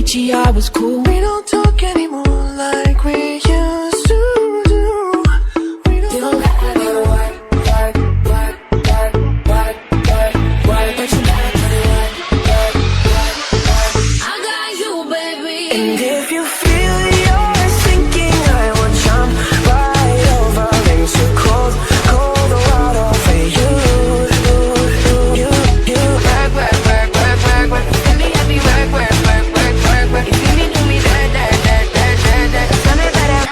Gucci, I was cool. We don't talk anymore like we used to do. We don't You gotta work, work, work, work, work, work, work. But you gotta put it work, work, work, work. I got you, baby. And if you feel you're sinking, I will jump right over into cold, cold water for you. Work, work, work, work, work, work. Let me have me work, work, work, work, work, work. You see me do me that, that, that, that, that, that. Tell me about it. I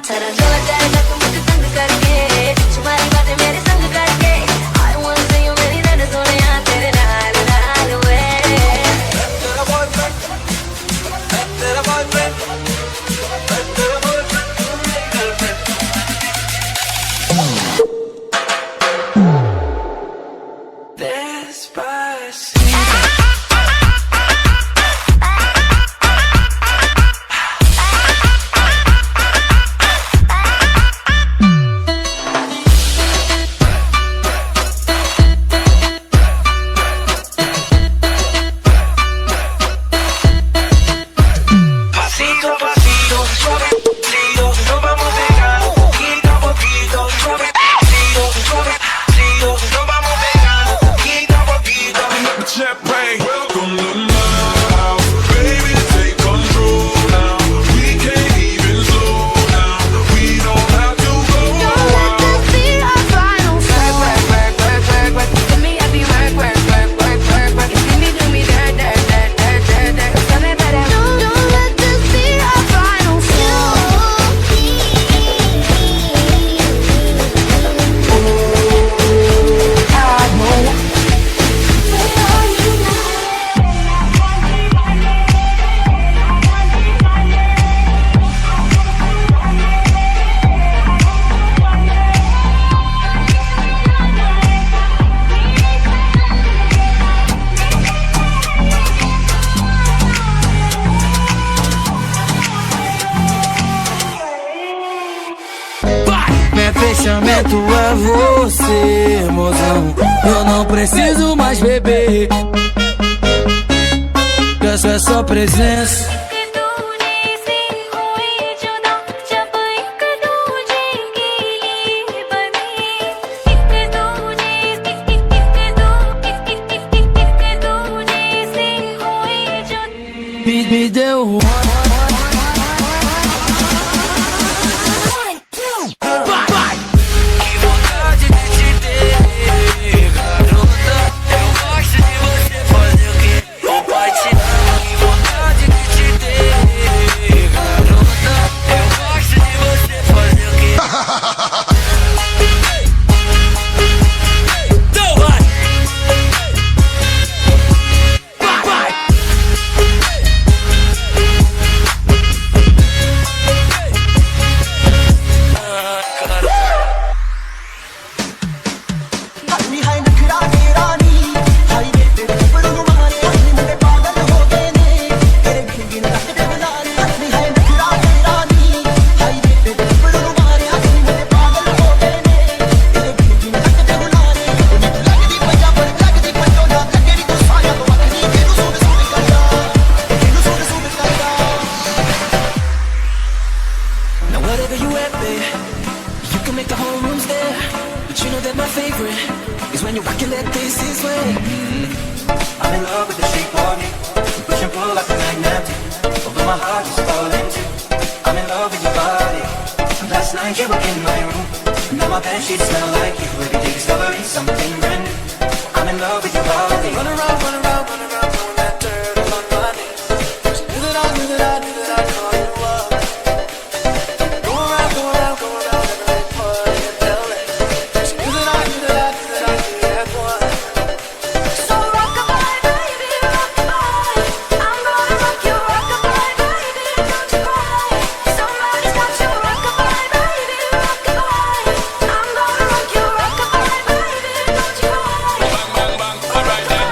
tell her, do it, that, that, मुझे तंग करके तुम्हारी बातें मेरे संग करके I wanna say you मेरी नैन सोने यहाँ तेरे नाल नाल वे तेरा boyfriend तेरा boyfriend तेरा boyfriend मेरी girlfriend Despacito Pasito a pasito, suavecito, nos vamos pegando poquito a poquito, suavecito, suavecito, nos vamos pegando poquito a poquito. Champagne, welcome to my house. Baby, take control now. We can't even slow down. We don't have to go out. Let me have you work, work, work, work, work, work. You see me do me that, that, that, that, that, that. Tell me about it. Don't let this be our final song. I know. Meu fechamento é você, mozão. Eu não preciso mais beber. Essa é só presença. Me deu um Que vontade de te ter, garota. Eu gosto de você fazer o que o pai te ama. Que vontade de te ter, garota. Eu gosto de você fazer o que. Então vai. Vai. अपनी है नखरा तेरा नी highway पे बड़ों मारे अपने मुंडे पागल हो गए ने तेरे भीगी न तक दे बना अपनी है नखरा तेरा नी हाईवे पे बड़ों मारे अपने मुंडे पागल हो गए ने तेरे भीगी न तक दे बना उन्हें तो लगदी पंजो ना लगदी तो साया तो वखनी तेनू सुन सुन करदा Now whatever you at, babe, you can make the whole room stare. But you know that my favorite is when you rock it like this is way. I'm in love with the shape of you push and pull like a magnet although my heart is falling too I'm in love with your body last night you were in my room now my bed sheets smell like you every day discovering something brand new I'm in love with your body Run around, run around, run around, throwing that dirt all on my knees. Just knew that I knew that I knew that I'd call you up. Go around, go around, go around, and let party and tell it. Just knew that I knew that I knew that I knew you had one. So rockabye, baby, rockabye. I'm gonna rock you, rockabye, baby, don't you cry. Somebody's got you, rockabye, baby, rockabye. I'm gonna rock you, rockabye, baby, don't you cry. Bang, bang, bang. Alright then.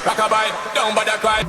Rockabye, don't bother cry.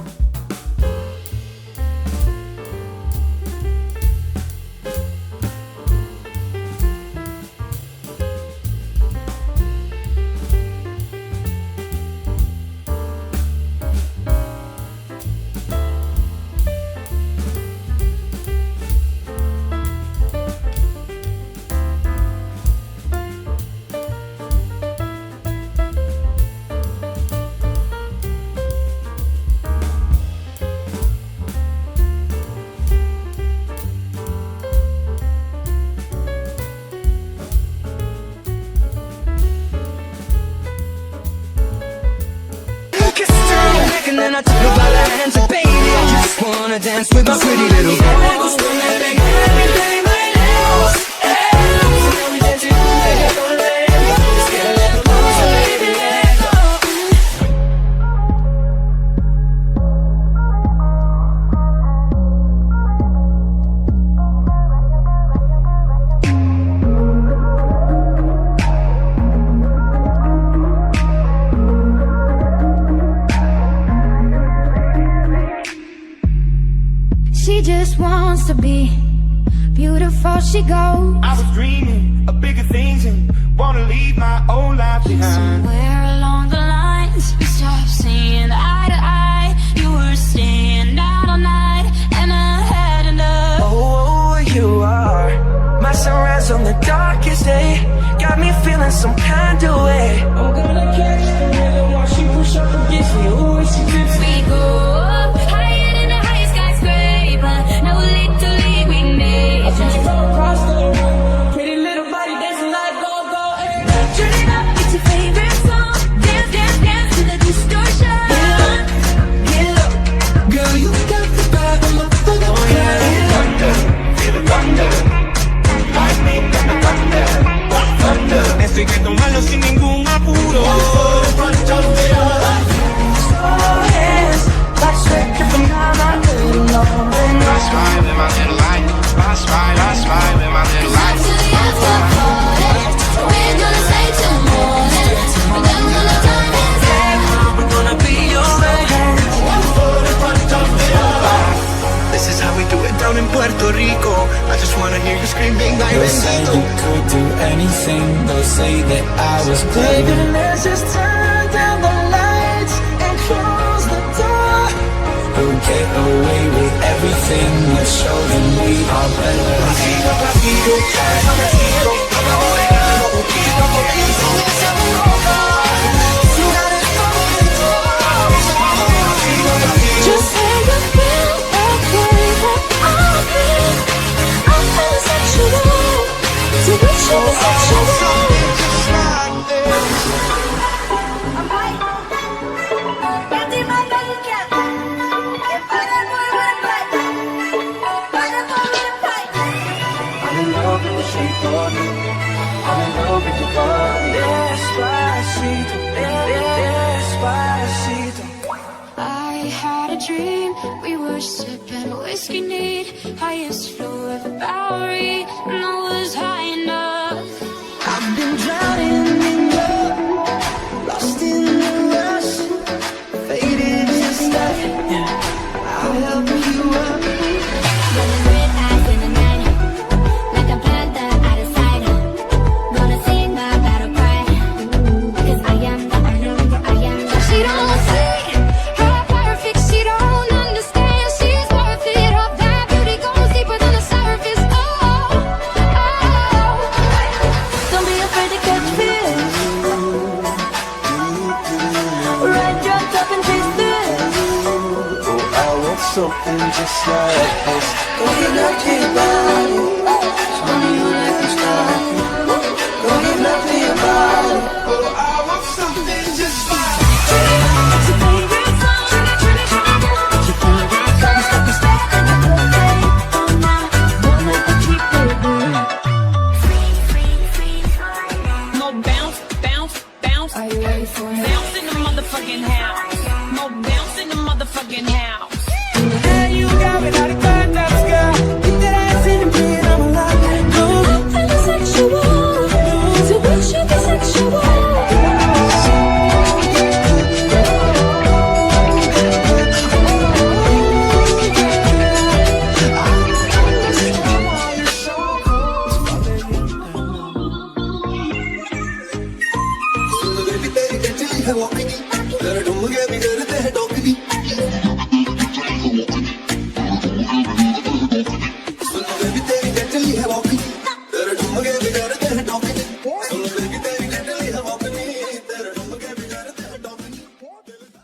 and then I took her by the hands and baby, I just wanna dance with my pretty little girl. Me gustó, me pegué, me pegué, bailemos. So now we dancing, bailando lento. Let's get a little closer, baby, let go. She just wants to be beautiful, she goes. I was dreaming of bigger things and wanna leave my old life behind. Somewhere along the lines, we stopped seeing eye to eye. You were staying out all night, and I had enough. Oh, you are my sunrise on the darkest day. Got me feeling some kind of way. I'm gonna catch the rhythm while she push up against me. Ooh, she grips me. We go up higher than the highest skyscraper. No little league we made. Just from across the room, pretty little body dancing like go-go. Hey. Turn it up, it's your favorite song. Dance, dance, dance to the distortion. Get up, girl, you got the vibe, I'm up for the Thunder, feel the thunder. Lightning and the thunder. Esto hay que tomarlo sin ningún apuro. like sweat from now, my little love. That's why with my little light. That's why with my little light. To the after party, we're gonna stay till morning. And then when the time is up, We're gonna be alright. This is how we do it down in Puerto Rico. I just wanna hear you screaming like They'll say bendito. we could do anything. They'll say that I was Baby, clever. let's just turn down the lights and close the door. We'll get away with everything. Let's show them we are better. just say you feel okay, but I feel sexual. To which you be sexual. I'm in love with the shape of you. I'm in love with your body. Despacito, despacito. I had a dream, we were sipping whiskey neat, highest floor of the Bowery, and I was high enough. I've been drowning in love, lost in the rush, faded just like I'll help you up. Running red eyes in the night, like a panther out of sight. Gonna sing my battle cry, 'cause I am the. She don't see how perfect, she don't understand. She's worth it, all that beauty goes deeper than the surface. Oh, oh. Don't be afraid to catch fish. Ride your top and taste this. Oh, I want something just like this. Go get lucky about it. Show me you like it's starting. Go get lucky about it. Oh, I want something just like It's your favorite song. It's your favorite song. Stop and stare at your birthday. Oh, now, don't let the cheap baby. More bounce, bounce, bounce. Are you ready for it? Bounce in the motherfucking house. More bounce in the motherfucking house. Hey, you got me out of contact, girl. Keep that ass in the bed, I'm alive. I'm feeling sexual. To which you be sexual. तेरी तेरी है वो तेरे ढूंढ के भी करते हैं टोक भी